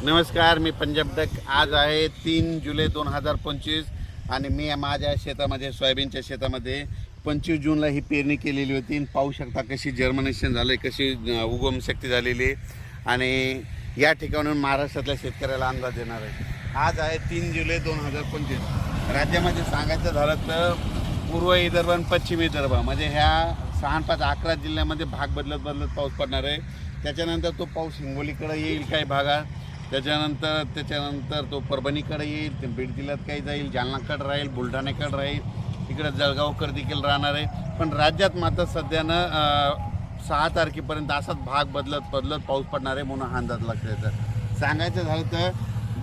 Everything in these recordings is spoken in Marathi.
नमस्कार, मी पंजाब डक. आज आहे 3 जुलै 2025 आणि मी माझ्या शेतामध्ये सोयाबीनच्या शेतामध्ये 25 जूनला ही पेरणी केलेली होती. पाहू शकता कशी जर्मिनेशन झालं आहे, कशी उगम शक्ती झालेली आणि या ठिकाणून महाराष्ट्रातल्या शेतकऱ्याला अंदाज देणार आहे. आज आहे 3 जुलै 2025. राज्यामध्ये सांगायचं झालं तर पूर्व विदर्भ आणि पश्चिम विदर्भ म्हणजे ह्या 6-5-11 जिल्ह्यामध्ये भाग बदलत पाऊस पडणार आहे. त्याच्यानंतर तो पाऊस हिंगोलीकडे येईल काही भागात, त्याच्यानंतर तो परभणीकडे येईल, बीड जिल्ह्यात काही जाईल, जालनाकडे राहील, बुलढाण्याकडे राहील, इकडे जळगावकडे देखील राहणार आहे. पण राज्यात मात्र सध्यानं 6 तारखेपर्यंत असाच भाग बदलत पाऊस पडणार आहे म्हणून हा अंदाज लक्षात येतं. सांगायचं झालं तर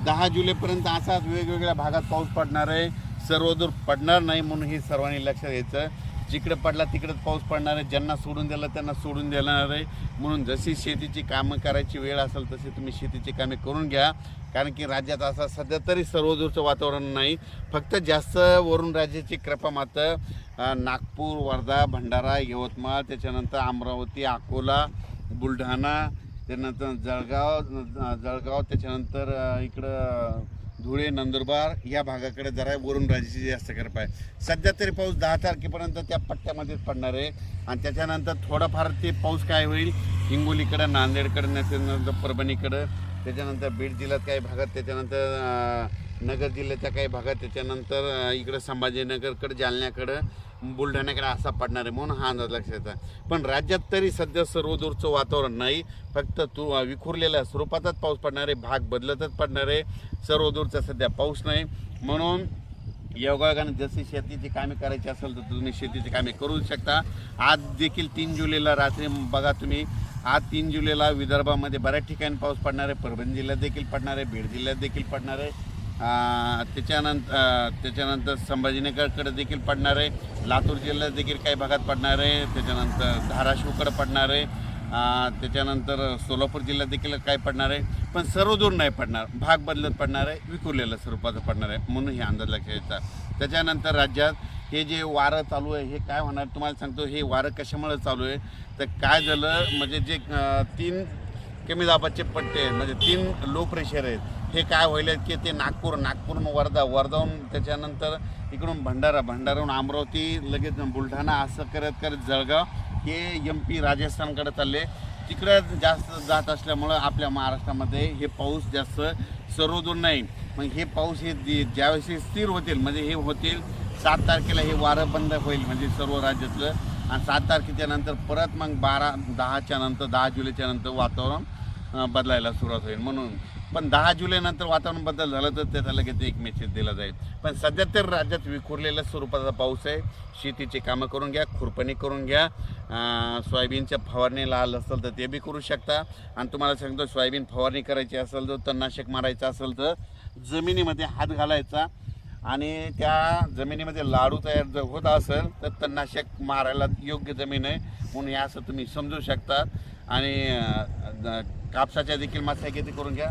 10 जुलैपर्यंत असाच वेगवेगळ्या भागात पाऊस पडणार आहे. सर्वदूर पडणार नाही म्हणून हे सर्वांनी लक्षात घ्यायचं. जिकडे पडला तिकडेच पाऊस पडणार आहे. ज्यांना सोडून दिलं त्यांना सोडून देणार आहे. म्हणून जशी शेतीची कामं करायची वेळ असेल तशी तुम्ही शेतीची कामे करून घ्या. कारण की राज्यात असं सध्या तरी सर्वदूरचं वातावरण नाही, फक्त जास्त वरून राज्याची कृपा मात्र नागपूर, वर्धा, भंडारा, यवतमाळ, त्याच्यानंतर अमरावती, अकोला, बुलढाणा, त्यानंतर जळगाव, त्याच्यानंतर इकडं धुळे, नंदुरबार या भागाकडे जरा वरून राज्याची जास्त कृपा आहे. सध्या तरी पाऊस 10 तारखेपर्यंत त्या पट्ट्यामध्येच पडणार आहे आणि त्याच्यानंतर थोडाफार ते पाऊस काय होईल हिंगोलीकडं, नांदेडकडं, त्याच्यानंतर परभणीकडं, त्याच्यानंतर बीड जिल्ह्यात काही भागात, त्याच्यानंतर नगर जिल्ह्याच्या काही भागात, त्याच्यानंतर इकडं संभाजीनगरकडं, जालन्याकडं, बुलढाण्याकडे असा पडणार आहे म्हणून हा अंदाज लक्षात येतात. पण राज्यात तरी सध्या सर्वदूरचं वातावरण नाही, फक्त विखुरलेल्या स्वरूपातच पाऊस पडणार आहे, भाग बदलतच पडणार आहे. सर्वदूरचा सध्या पाऊस नाही. म्हणून योगायोगाने जशी शेतीची कामे करायची असेल तर तुम्ही शेतीची कामे करू शकता. आज देखील 3 जुलैला रात्री बघा तुम्ही, आज 3 जुलैला विदर्भामध्ये बऱ्याच ठिकाणी पाऊस पडणार आहे. परभणी जिल्ह्यात देखील पडणार आहे, बीड जिल्ह्यात देखील पडणार आहे, त्याच्यानंतर संभाजीनगरकडे देखील पडणार आहे, लातूर जिल्ह्यात देखील काही भागात पडणार आहे, त्याच्यानंतर धाराशिवकडे पडणार आहे, त्याच्यानंतर सोलापूर जिल्ह्यात देखील काय पडणार आहे. पण सर्वदूर नाही पडणार, भाग बदलत पडणार आहे, विखुरलेलं स्वरूपाचं पडणार आहे म्हणून हे अंदाज लक्षात यायचा. त्याच्यानंतर राज्यात हे जे वारं चालू आहे हे काय होणार तुम्हाला सांगतो. हे वारं कशामुळे चालू आहे तर काय झालं म्हणजे जे 3 कमी दाबाचे पट्टे म्हणजे 3 लो प्रेशर आहेत हे काय होईल की ते नागपूरहून वर्धाहून त्याच्यानंतर इकडून भंडाराहून अमरावती, लगेच बुलढाणा असं करत जळगाव हे MP राजस्थानकडे चालले. तिकडं जास्त जात असल्यामुळं आपल्या महाराष्ट्रामध्ये हे पाऊस जास्त सर्वदूर नाही. मग हे पाऊस हे ज्यावेळेस स्थिर होतील म्हणजे हे होतील 7 तारखेला हे वारं बंद होईल म्हणजे सर्व राज्यातलं आणि 7 तारखेच्या नंतर परत मग 10 जुलैच्या नंतर वातावरण बदलायला सुरुवात होईल. म्हणून पण 10 जुलैनंतर वातावरण बदल झालं तर त्याचा लगेच एक मेसेज दिला जाईल. पण सध्या तर राज्यात विखुरलेल्या स्वरूपाचा पाऊस आहे. शेतीची कामं करून घ्या, खुरपणी करून घ्या. सोयाबीनच्या फवारणी लाल असेल तर ते बी करू शकता. आणि तुम्हाला सांगतो सोयाबीन फवारणी करायची असेल तर तणनाशक मारायचं असेल तर जमिनीमध्ये हात घालायचा आणि त्या जमिनीमध्ये लाडू तयार जर होत असेल तर तणनाशक मारायला योग्य जमीन आहे म्हणून हे असं तुम्ही समजू शकता. आणि कापसाच्या देखील मशागती करून घ्या.